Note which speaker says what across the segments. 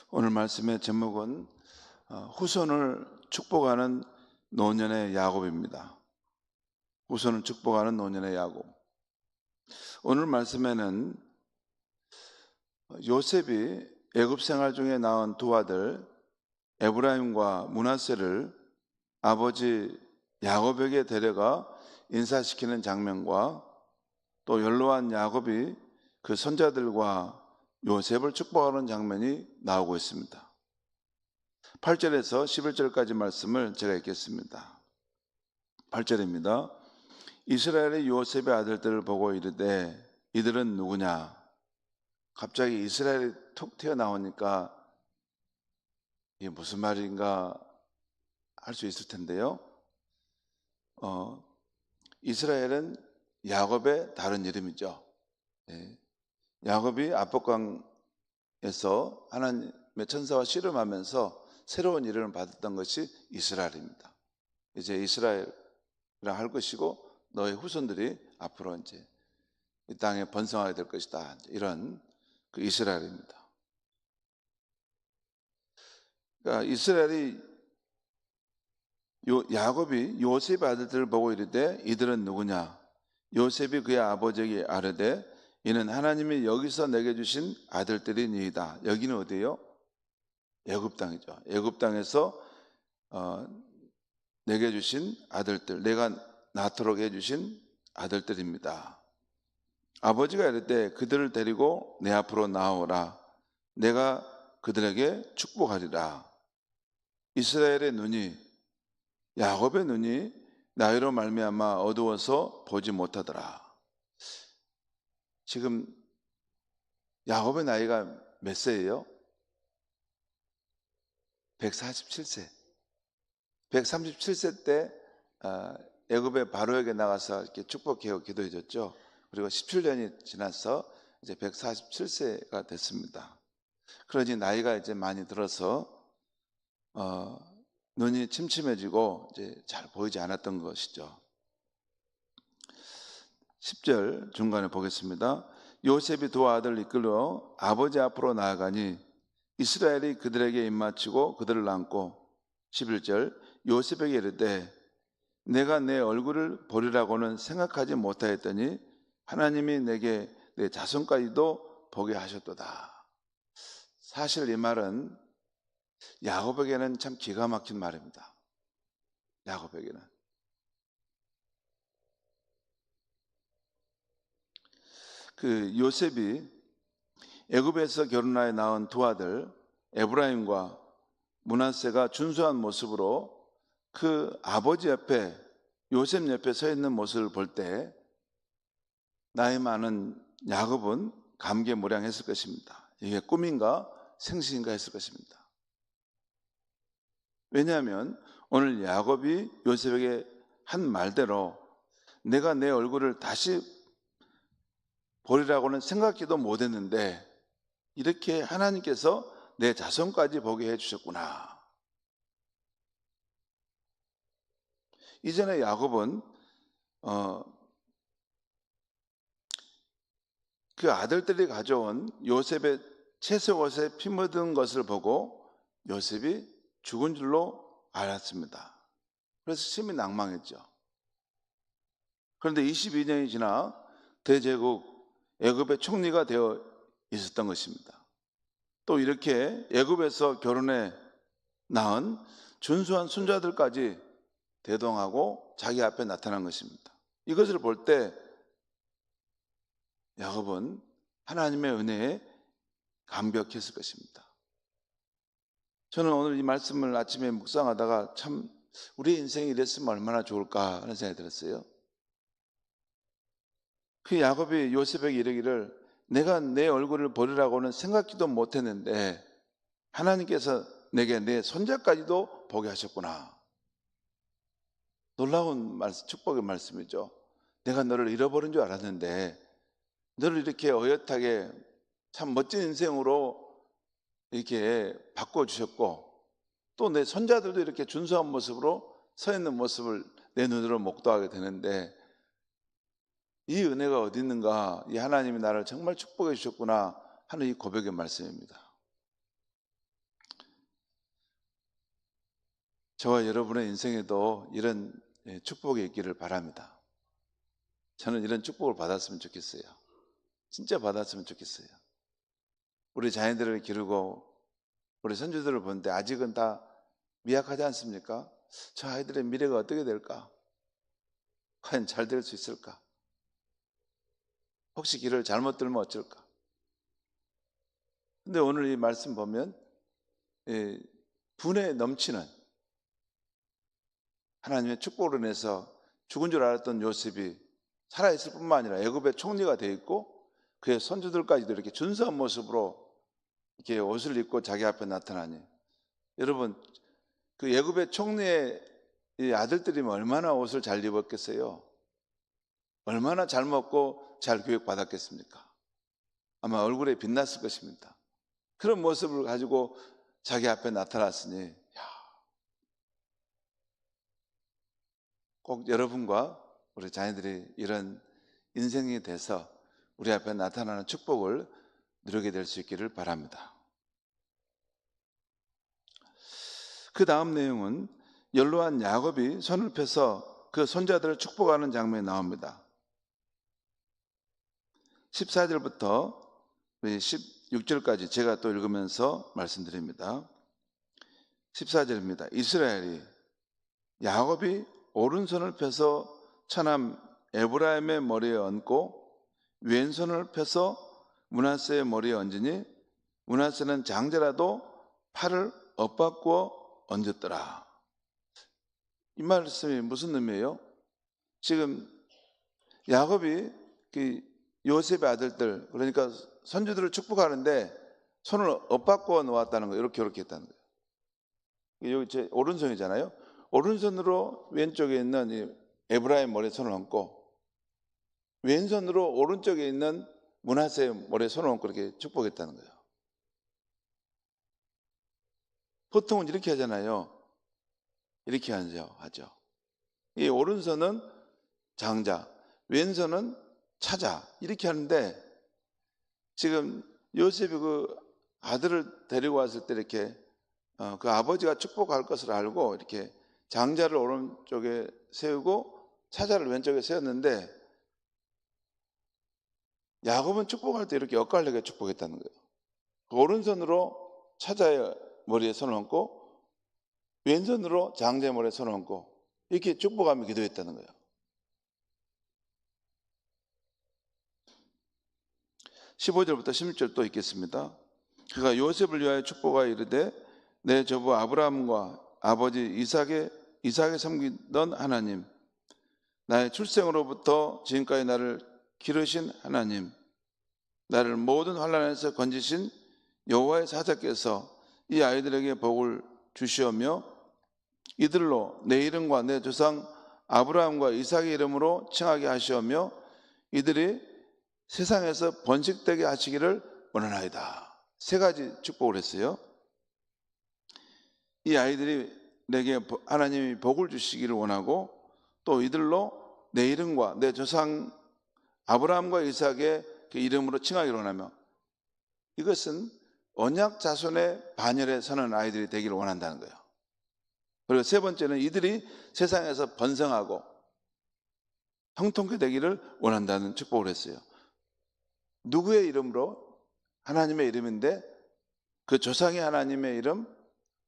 Speaker 1: 오늘 말씀의 제목은 후손을 축복하는 노년의 야곱입니다. 후손을 축복하는 노년의 야곱. 오늘 말씀에는 요셉이 애굽 생활 중에 낳은 두 아들 에브라임과 므낫세를 아버지 야곱에게 데려가 인사시키는 장면과 또 연로한 야곱이 그 손자들과 요셉을 축복하는 장면이 나오고 있습니다. 8절에서 11절까지 말씀을 제가 읽겠습니다. 8절입니다. 이스라엘의 요셉의 아들들을 보고 이르되 이들은 누구냐? 갑자기 이스라엘이 툭 튀어나오니까 이게 무슨 말인가 할 수 있을 텐데요. 이스라엘은 야곱의 다른 이름이죠. 야곱이 압록강에서 하나님의 천사와 씨름하면서 새로운 이름을 받았던 것이 이스라엘입니다. 이제 이스라엘이라 할 것이고 너의 후손들이 앞으로 이제 이 땅에 번성하게 될 것이다. 이런 그 이스라엘입니다. 그러니까 이스라엘이 야곱이 요셉의 아들들을 보고 이르되 이들은 누구냐? 요셉이 그의 아버지에게 아뢰되 이는 하나님이 여기서 내게 주신 아들들이니이다. 여기는 어디예요? 애굽 땅이죠. 애굽 땅에서 내게 주신 아들들, 내가 낳도록 해주신 아들들입니다. 아버지가 이르되 그들을 데리고 내 앞으로 나오라. 내가 그들에게 축복하리라. 이스라엘의 눈이, 야곱의 눈이 나이로 말미암아 어두워서 보지 못하더라. 지금 야곱의 나이가 몇 세예요? 147세. 137세 때 애굽의 바로에게 나가서 이렇게 축복해요 기도해 줬죠. 그리고 17년이 지나서 이제 147세가 됐습니다. 그러니 나이가 이제 많이 들어서 눈이 침침해지고 이제 잘 보이지 않았던 것이죠. 10절 중간에 보겠습니다. 요셉이 두 아들을 이끌어 아버지 앞으로 나아가니 이스라엘이 그들에게 입맞추고 그들을 안고 11절 요셉에게 이르되 내가 내 얼굴을 보리라고는 생각하지 못하였더니 하나님이 내게 내 자손까지도 보게 하셨도다. 사실 이 말은 야곱에게는 참 기가 막힌 말입니다. 야곱에게는. 그 요셉이 애굽에서 결혼하여 낳은 두 아들 에브라임과 므낫세가 준수한 모습으로 그 아버지 옆에 요셉 옆에 서 있는 모습을 볼 때 나이 많은 야곱은 감개무량했을 것입니다. 이게 꿈인가 생시인가 했을 것입니다. 왜냐하면 오늘 야곱이 요셉에게 한 말대로 내가 내 얼굴을 다시 보리라고는 생각지도 못했는데 이렇게 하나님께서 내 자손까지 보게 해주셨구나. 이전에 야곱은 그 아들들이 가져온 요셉의 채색옷에 피 묻은 것을 보고 요셉이 죽은 줄로 알았습니다. 그래서 심히 낭망했죠. 그런데 22년이 지나 대제국 애굽의 총리가 되어 있었던 것입니다. 또 이렇게 애굽에서 결혼해 낳은 준수한 손자들까지 대동하고 자기 앞에 나타난 것입니다. 이것을 볼 때 야곱은 하나님의 은혜에 감격했을 것입니다. 저는 오늘 이 말씀을 아침에 묵상하다가 참 우리 인생이 이랬으면 얼마나 좋을까 하는 생각이 들었어요. 그 야곱이 요셉에게 이르기를 내가 내 얼굴을 보리라고는 생각지도 못했는데 하나님께서 내게 내 손자까지도 보게 하셨구나. 놀라운 말씀, 축복의 말씀이죠. 내가 너를 잃어버린 줄 알았는데 너를 이렇게 어엿하게 참 멋진 인생으로 이렇게 바꿔주셨고 또 내 손자들도 이렇게 준수한 모습으로 서 있는 모습을 내 눈으로 목도하게 되는데 이 은혜가 어디 있는가, 이 하나님이 나를 정말 축복해 주셨구나 하는 이 고백의 말씀입니다. 저와 여러분의 인생에도 이런 축복이 있기를 바랍니다. 저는 이런 축복을 받았으면 좋겠어요. 진짜 받았으면 좋겠어요. 우리 자녀들을 기르고 우리 손주들을 보는데 아직은 다 미약하지 않습니까? 저 아이들의 미래가 어떻게 될까? 과연 잘 될 수 있을까? 혹시 길을 잘못 들면 어쩔까? 근데 오늘 이 말씀 보면 분에 넘치는 하나님의 축복으로 인해서 죽은 줄 알았던 요셉이 살아있을 뿐만 아니라 애굽의 총리가 되어 있고 그의 손주들까지도 이렇게 준수한 모습으로 이렇게 옷을 입고 자기 앞에 나타나니, 여러분 그 애굽의 총리의 이 아들들이면 얼마나 옷을 잘 입었겠어요? 얼마나 잘 먹고 잘 교육받았겠습니까? 아마 얼굴에 빛났을 것입니다. 그런 모습을 가지고 자기 앞에 나타났으니 꼭 여러분과 우리 자녀들이 이런 인생이 돼서 우리 앞에 나타나는 축복을 누리게 될 수 있기를 바랍니다. 그 다음 내용은 연로한 야곱이 손을 펴서 그 손자들을 축복하는 장면이 나옵니다. 14절부터 16절까지 제가 또 읽으면서 말씀드립니다. 14절입니다. 이스라엘이 야곱이 오른손을 펴서 처남 에브라임의 머리에 얹고 왼손을 펴서 므낫세의 머리에 얹으니 므낫세는 장자라도 팔을 엇바꾸어 얹었더라. 이 말씀이 무슨 의미예요? 지금 야곱이 그 요셉의 아들들, 그러니까 손주들을 축복하는데 손을 엇바꾸어 놓았다는 거예요. 이렇게 했다는 거예요. 여기 제 오른손이잖아요. 오른손으로 왼쪽에 있는 이 에브라임 머리에 손을 얹고 왼손으로 오른쪽에 있는 므낫세의 머리에 손을 얹고 이렇게 축복했다는 거예요. 보통은 이렇게 하잖아요. 이렇게 하죠. 이 오른손은 장자, 왼손은 차자, 이렇게 하는데 지금 요셉이 그 아들을 데리고 왔을 때 이렇게 그 아버지가 축복할 것을 알고 이렇게 장자를 오른쪽에 세우고 차자를 왼쪽에 세웠는데 야곱은 축복할 때 이렇게 엇갈리게 축복했다는 거예요. 오른손으로 차자의 머리에 손을 얹고 왼손으로 장자의 머리에 손을 얹고 이렇게 축복하며 기도했다는 거예요. 15절부터 16절 또 읽겠습니다. 그가 요셉을 위하여 축복하여 이르되 내 조부 아브라함과 아버지 이삭에 섬기던 하나님, 나의 출생으로부터 지금까지 나를 기르신 하나님, 나를 모든 환난에서 건지신 여호와의 사자께서 이 아이들에게 복을 주시오며 이들로 내 이름과 내 조상 아브라함과 이삭의 이름으로 칭하게 하시오며 이들이 세상에서 번식되게 하시기를 원하나이다. 세 가지 축복을 했어요. 이 아이들이 내게 하나님이 복을 주시기를 원하고 또 이들로 내 이름과 내 조상 아브라함과 이삭의 그 이름으로 칭하기를 원하며, 이것은 언약 자손의 반열에 서는 아이들이 되기를 원한다는 거예요. 그리고 세 번째는 이들이 세상에서 번성하고 형통케 되기를 원한다는 축복을 했어요. 누구의 이름으로? 하나님의 이름인데 그 조상의 하나님의 이름,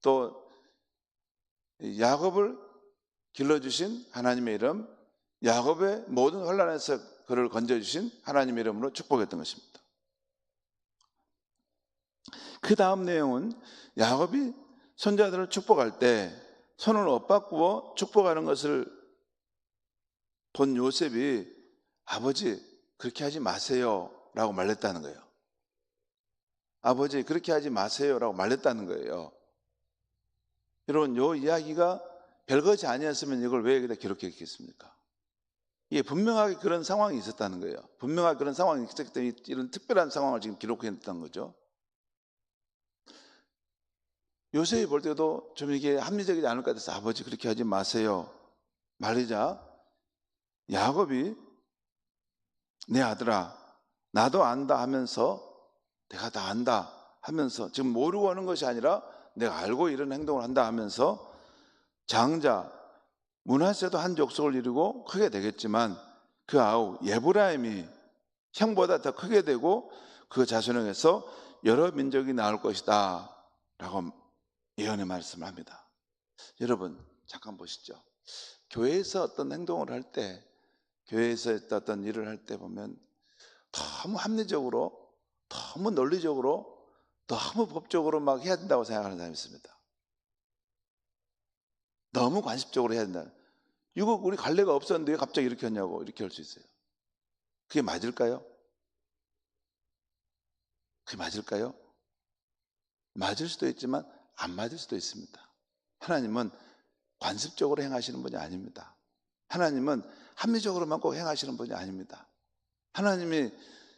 Speaker 1: 또 야곱을 길러주신 하나님의 이름, 야곱의 모든 환난에서 그를 건져주신 하나님의 이름으로 축복했던 것입니다. 그 다음 내용은 야곱이 손자들을 축복할 때 손을 엇바꾸어 축복하는 것을 본 요셉이 아버지 그렇게 하지 마세요 라고 말했다는 거예요. 아버지 그렇게 하지 마세요 라고 말했다는 거예요. 여러분, 이 이야기가 별것이 아니었으면 이걸 왜 여기다 기록했겠습니까? 이게 분명하게 그런 상황이 있었다는 거예요. 분명하게 그런 상황이 있었기 때문에 이런 특별한 상황을 지금 기록했던 거죠. 요셉이 볼 때도 좀 이게 합리적이지 않을 것 같아서 아버지 그렇게 하지 마세요 말이자 야곱이 내 아들아 나도 안다 하면서, 내가 다 안다 하면서, 지금 모르고 하는 것이 아니라 내가 알고 이런 행동을 한다 하면서 장자 므낫세도 한 족속을 이루고 크게 되겠지만 그 아우 에브라임이 형보다 더 크게 되고 그 자손에게서 여러 민족이 나올 것이다 라고 예언의 말씀을 합니다. 여러분 잠깐 보시죠. 교회에서 어떤 행동을 할 때, 교회에서 어떤 일을 할 때 보면 너무 합리적으로, 너무 논리적으로, 너무 법적으로 막 해야 된다고 생각하는 사람이 있습니다. 너무 관습적으로 해야 된다. 이거 우리 관례가 없었는데 왜 갑자기 이렇게 하냐고 이렇게 할 수 있어요. 그게 맞을까요? 그게 맞을까요? 맞을 수도 있지만 안 맞을 수도 있습니다. 하나님은 관습적으로 행하시는 분이 아닙니다. 하나님은 합리적으로만 꼭 행하시는 분이 아닙니다. 하나님이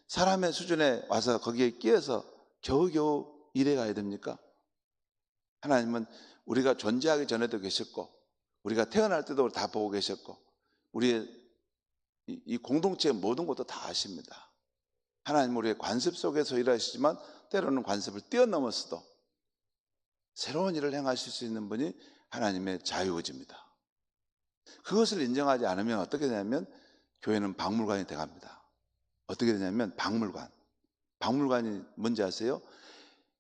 Speaker 1: 사람의 수준에 와서 거기에 끼어서 겨우겨우 일해 가야 됩니까? 하나님은 우리가 존재하기 전에도 계셨고 우리가 태어날 때도 다 보고 계셨고 우리의 이 공동체의 모든 것도 다 아십니다. 하나님은 우리의 관습 속에서 일하시지만 때로는 관습을 뛰어넘었어도 새로운 일을 행하실 수 있는 분이 하나님의 자유의지입니다. 그것을 인정하지 않으면 어떻게 되냐면 교회는 박물관이 돼갑니다. 어떻게 되냐면 박물관이 뭔지 아세요?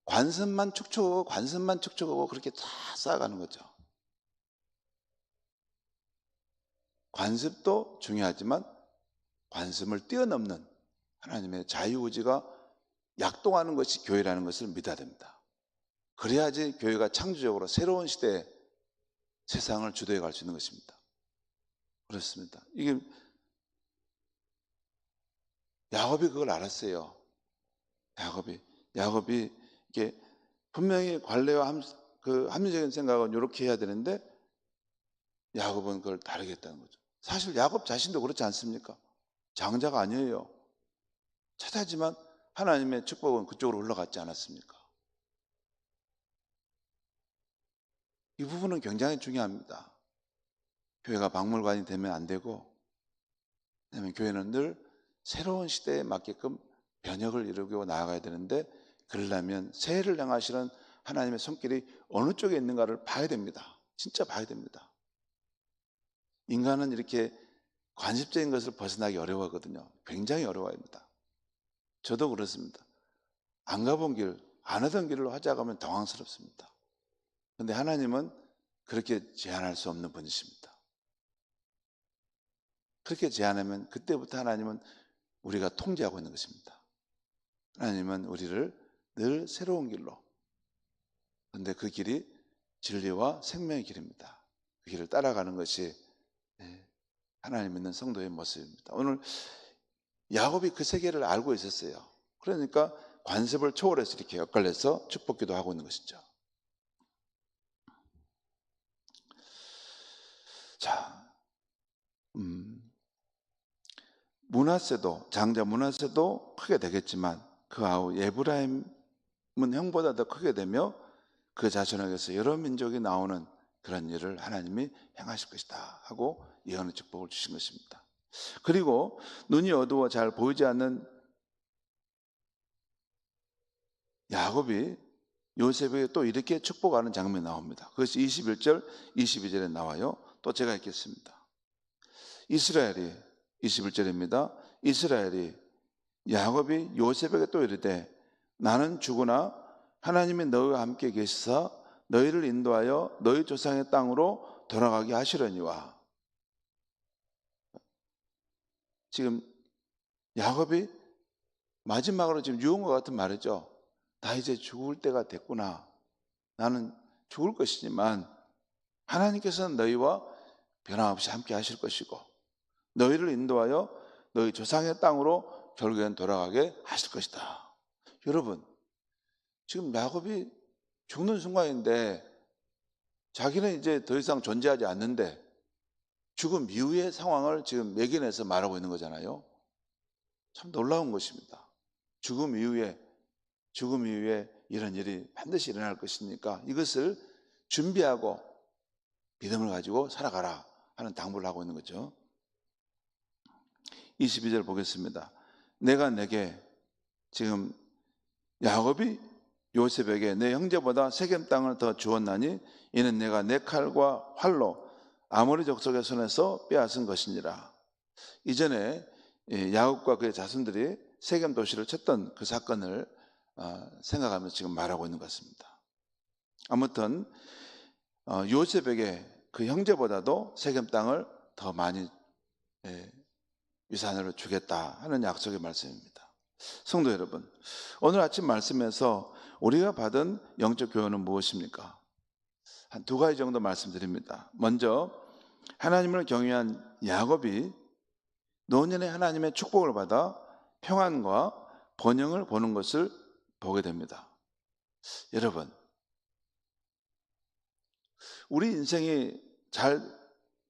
Speaker 1: 관습만 축적하고 그렇게 다 쌓아가는 거죠. 관습도 중요하지만 관습을 뛰어넘는 하나님의 자유의지가 약동하는 것이 교회라는 것을 믿어야 됩니다. 그래야지 교회가 창조적으로 새로운 시대에 세상을 주도해 갈 수 있는 것입니다. 그렇습니다. 이게 야곱이 그걸 알았어요. 야곱이 이게 분명히 관례와 합리적인 생각은 이렇게 해야 되는데 야곱은 그걸 다르게 했다는 거죠. 사실 야곱 자신도 그렇지 않습니까? 장자가 아니에요. 차다지만 하나님의 축복은 그쪽으로 흘러갔지 않았습니까? 이 부분은 굉장히 중요합니다. 교회가 박물관이 되면 안 되고, 왜냐하면 교회는 늘 새로운 시대에 맞게끔 변혁을 이루고 나아가야 되는데, 그러려면 새해를 향하시는 하나님의 손길이 어느 쪽에 있는가를 봐야 됩니다. 진짜 봐야 됩니다. 인간은 이렇게 관습적인 것을 벗어나기 어려워하거든요. 굉장히 어려워합니다. 저도 그렇습니다. 안 가본 길, 안 하던 길로 하자고 하면 당황스럽습니다. 그런데 하나님은 그렇게 제한할 수 없는 분이십니다. 그렇게 제한하면 그때부터 하나님은 우리가 통제하고 있는 것입니다. 하나님은 우리를 늘 새로운 길로, 그런데 그 길이 진리와 생명의 길입니다. 그 길을 따라가는 것이 하나님 믿는 성도의 모습입니다. 오늘 야곱이 그 세계를 알고 있었어요. 그러니까 관습을 초월해서 이렇게 엇갈려서 축복기도 하고 있는 것이죠. 자, 장자 므낫세도 크게 되겠지만 그 아우 에브라임은 형보다 더 크게 되며 그 자손에게서 여러 민족이 나오는 그런 일을 하나님이 행하실 것이다 하고 예언의 축복을 주신 것입니다. 그리고 눈이 어두워 잘 보이지 않는 야곱이 요셉에게 또 이렇게 축복하는 장면이 나옵니다. 그것이 21절, 22절에 나와요. 또 제가 읽겠습니다. 21절입니다. 이스라엘이 야곱이 요셉에게 또 이르되 나는 죽으나 하나님이 너희와 함께 계시사 너희를 인도하여 너희 조상의 땅으로 돌아가게 하시려니와. 지금 야곱이 마지막으로 지금 유언과 같은 말이죠. 나 이제 죽을 때가 됐구나. 나는 죽을 것이지만 하나님께서는 너희와 변함없이 함께 하실 것이고 너희를 인도하여 너희 조상의 땅으로 결국엔 돌아가게 하실 것이다. 여러분, 지금 야곱이 죽는 순간인데 자기는 이제 더 이상 존재하지 않는데 죽음 이후의 상황을 지금 매긴해서 말하고 있는 거잖아요. 참 놀라운 것입니다. 죽음 이후에 이런 일이 반드시 일어날 것이니까 이것을 준비하고 믿음을 가지고 살아가라 하는 당부를 하고 있는 거죠. 22절 보겠습니다. 내가 내게, 지금 야곱이 요셉에게 내 형제보다 세겜 땅을 더 주었나니 이는 내가 내 칼과 활로 아모리 족속의 손에서 빼앗은 것이니라. 이전에 야곱과 그의 자손들이 세겜 도시를 쳤던 그 사건을 생각하면서 지금 말하고 있는 것 같습니다. 아무튼 요셉에게 그 형제보다도 세겜 땅을 더 많이 유산으로 주겠다 하는 약속의 말씀입니다. 성도 여러분, 오늘 아침 말씀에서 우리가 받은 영적 교훈은 무엇입니까? 한 두 가지 정도 말씀드립니다. 먼저 하나님을 경외한 야곱이 노년에 하나님의 축복을 받아 평안과 번영을 보는 것을 보게 됩니다. 여러분, 우리 인생이 잘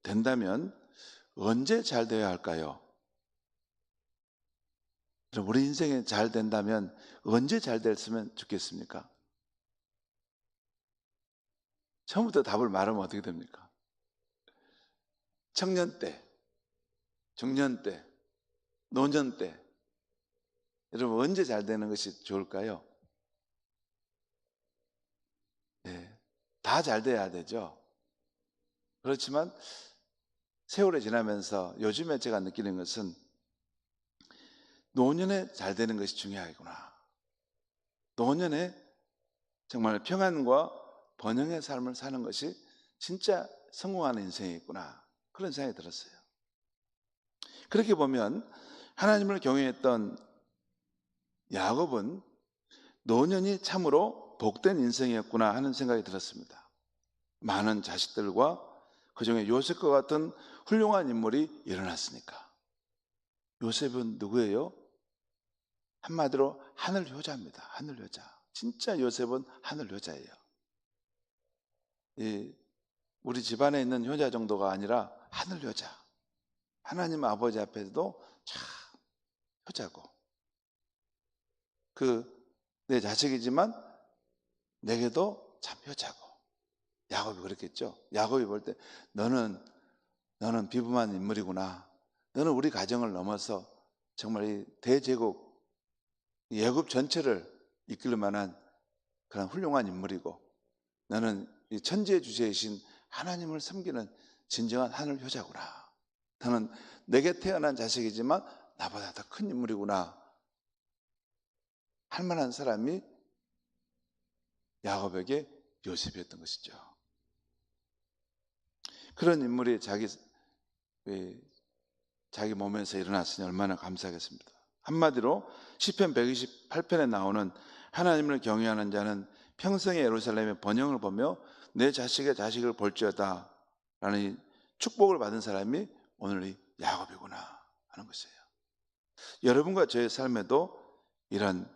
Speaker 1: 된다면 언제 잘 되어야 할까요? 우리 인생이 잘 된다면 언제 잘 됐으면 좋겠습니까? 처음부터 답을 말하면 어떻게 됩니까? 청년 때, 중년 때, 노년 때, 여러분 언제 잘 되는 것이 좋을까요? 다 잘 돼야 되죠. 그렇지만 세월이 지나면서 요즘에 제가 느끼는 것은 노년에 잘 되는 것이 중요하구나. 노년에 정말 평안과 번영의 삶을 사는 것이 진짜 성공하는 인생이구나. 그런 생각이 들었어요. 그렇게 보면 하나님을 경외했던 야곱은 노년이 참으로 복된 인생이었구나 하는 생각이 들었습니다. 많은 자식들과 그중에 요셉과 같은 훌륭한 인물이 일어났으니까. 요셉은 누구예요? 한마디로 하늘 효자입니다. 하늘 효자. 진짜 요셉은 하늘 효자예요. 우리 집안에 있는 효자 정도가 아니라 하늘 효자. 하나님 아버지 앞에서도 참 효자고, 내 자식이지만 내게도 참 효자고. 야곱이 그랬겠죠. 야곱이 볼 때 너는 비범한 인물이구나. 너는 우리 가정을 넘어서 정말 이 대제국 애굽 전체를 이끌 만한 그런 훌륭한 인물이고, 너는 이 천지의 주제이신 하나님을 섬기는 진정한 하늘 효자구나. 너는 내게 태어난 자식이지만 나보다 더 큰 인물이구나 할 만한 사람이 야곱에게 요셉이었던 것이죠. 그런 인물이 자기 몸에서 일어났으니 얼마나 감사하겠습니다. 한마디로 시편 128편에 나오는 하나님을 경외하는 자는 평생의 예루살렘의 번영을 보며 내 자식의 자식을 볼지어다 라는 이 축복을 받은 사람이 오늘 이 야곱이구나 하는 것이에요. 여러분과 저의 삶에도 이런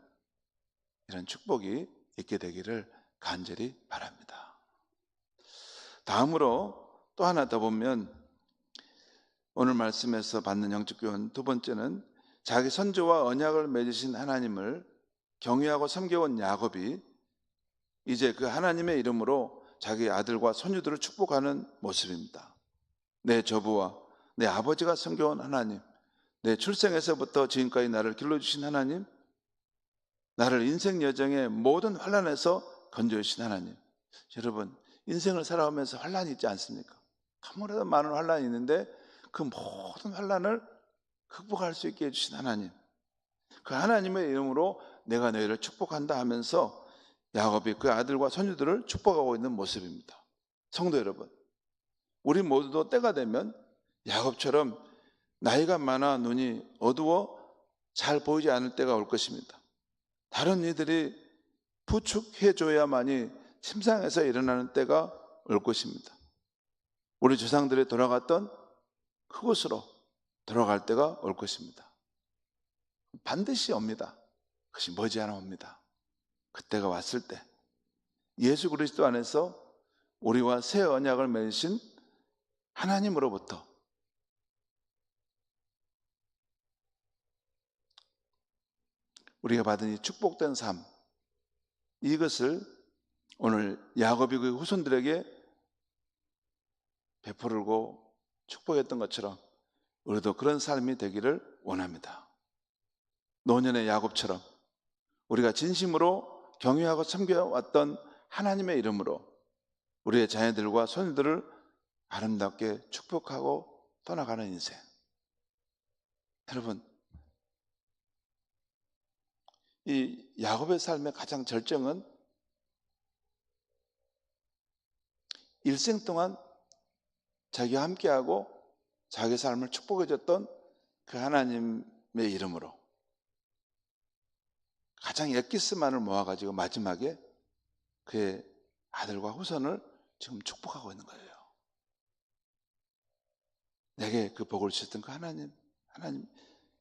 Speaker 1: 축복이 있게 되기를 간절히 바랍니다. 다음으로 또 하나 더 보면 오늘 말씀에서 받는 영적 교훈 두 번째는 자기 선조와 언약을 맺으신 하나님을 경외하고 섬겨온 야곱이 이제 그 하나님의 이름으로 자기 아들과 손주들을 축복하는 모습입니다. 내 조부와 내 아버지가 섬겨온 하나님, 내 출생에서부터 지금까지 나를 길러주신 하나님, 나를 인생 여정의 모든 환난에서 건져주신 하나님. 여러분, 인생을 살아오면서 환난이 있지 않습니까? 아무래도 많은 환난이 있는데 그 모든 환난을 극복할 수 있게 해주신 하나님, 그 하나님의 이름으로 내가 너희를 축복한다 하면서 야곱이 그 아들과 손주들을 축복하고 있는 모습입니다. 성도 여러분, 우리 모두도 때가 되면 야곱처럼 나이가 많아 눈이 어두워 잘 보이지 않을 때가 올 것입니다. 다른 이들이 부축해줘야만이 침상에서 일어나는 때가 올 것입니다. 우리 조상들이 돌아갔던 그곳으로 돌아갈 때가 올 것입니다. 반드시 옵니다. 그것이 머지않아 옵니다. 그때가 왔을 때 예수 그리스도 안에서 우리와 새 언약을 맺으신 하나님으로부터 우리가 받은 이 축복된 삶, 이것을 오늘 야곱이 그 후손들에게 베풀고 축복했던 것처럼 우리도 그런 삶이 되기를 원합니다. 노년의 야곱처럼 우리가 진심으로 경외하고 섬겨왔던 하나님의 이름으로 우리의 자녀들과 손들을 아름답게 축복하고 떠나가는 인생. 여러분, 이 야곱의 삶의 가장 절정은 일생 동안 자기와 함께하고 자기 삶을 축복해줬던 그 하나님의 이름으로 가장 엑기스만을 모아가지고 마지막에 그의 아들과 후손을 지금 축복하고 있는 거예요. 내게 그 복을 주셨던 그 하나님,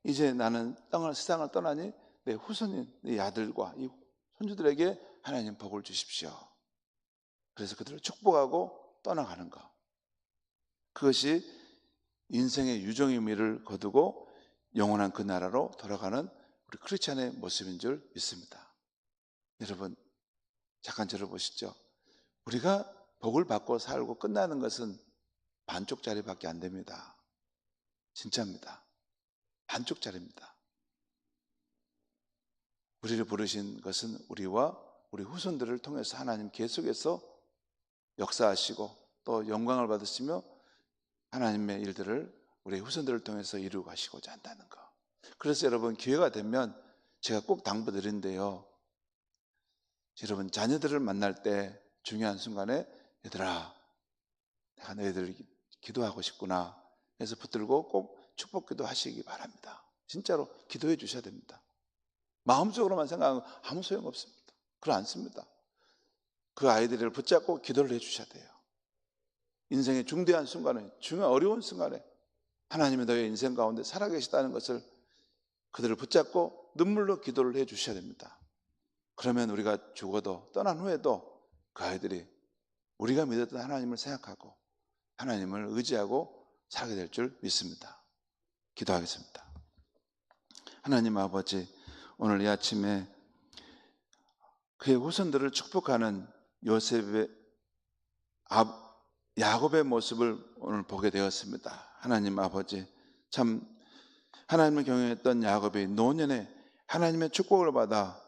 Speaker 1: 이제 나는 세상을 떠나니 내 후손인 내 아들과 이 손주들에게 하나님 복을 주십시오. 그래서 그들을 축복하고 떠나가는 것. 그것이 인생의 유종 의미를 거두고 영원한 그 나라로 돌아가는 우리 크리스찬의 모습인 줄 믿습니다. 여러분, 잠깐 들어보시죠. 우리가 복을 받고 살고 끝나는 것은 반쪽짜리밖에 안 됩니다. 진짜입니다. 반쪽짜리입니다. 우리를 부르신 것은 우리와 우리 후손들을 통해서 하나님 계속해서 역사하시고 또 영광을 받으시며 하나님의 일들을 우리 후손들을 통해서 이루어 가시고자 한다는 것. 그래서 여러분, 기회가 되면 제가 꼭 당부드린데요, 여러분 자녀들을 만날 때 중요한 순간에 얘들아, 내가 너희들 기도하고 싶구나 해서 붙들고 꼭 축복기도 하시기 바랍니다. 진짜로 기도해 주셔야 됩니다. 마음속으로만 생각하면 아무 소용없습니다. 그렇지 않습니다. 그 아이들을 붙잡고 기도를 해 주셔야 돼요. 인생의 중대한 순간에, 어려운 순간에 하나님이 너의 인생 가운데 살아계시다는 것을 그들을 붙잡고 눈물로 기도를 해 주셔야 됩니다. 그러면 우리가 죽어도 떠난 후에도 그 아이들이 우리가 믿었던 하나님을 생각하고 하나님을 의지하고 살게 될 줄 믿습니다. 기도하겠습니다. 하나님 아버지, 오늘 이 아침에 그의 후손들을 축복하는 야곱의 모습을 오늘 보게 되었습니다. 하나님 아버지, 참 하나님을 경외했던 야곱이 노년에 하나님의 축복을 받아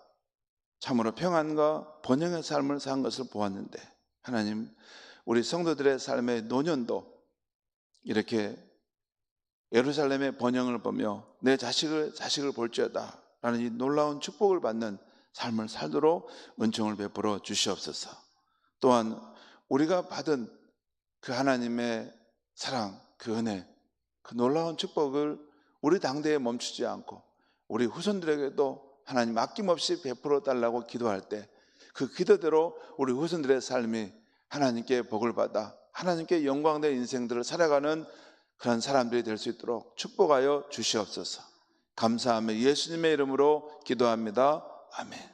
Speaker 1: 참으로 평안과 번영의 삶을 산 것을 보았는데, 하나님, 우리 성도들의 삶의 노년도 이렇게 예루살렘의 번영을 보며 내 자식을 볼지어다 라는 이 놀라운 축복을 받는 삶을 살도록 은총을 베풀어 주시옵소서. 또한 우리가 받은 그 하나님의 사랑, 그 은혜, 그 놀라운 축복을 우리 당대에 멈추지 않고 우리 후손들에게도 하나님 아낌없이 베풀어 달라고 기도할 때 그 기도대로 우리 후손들의 삶이 하나님께 복을 받아 하나님께 영광된 인생들을 살아가는 그런 사람들이 될 수 있도록 축복하여 주시옵소서. 감사하며 예수님의 이름으로 기도합니다. 아멘.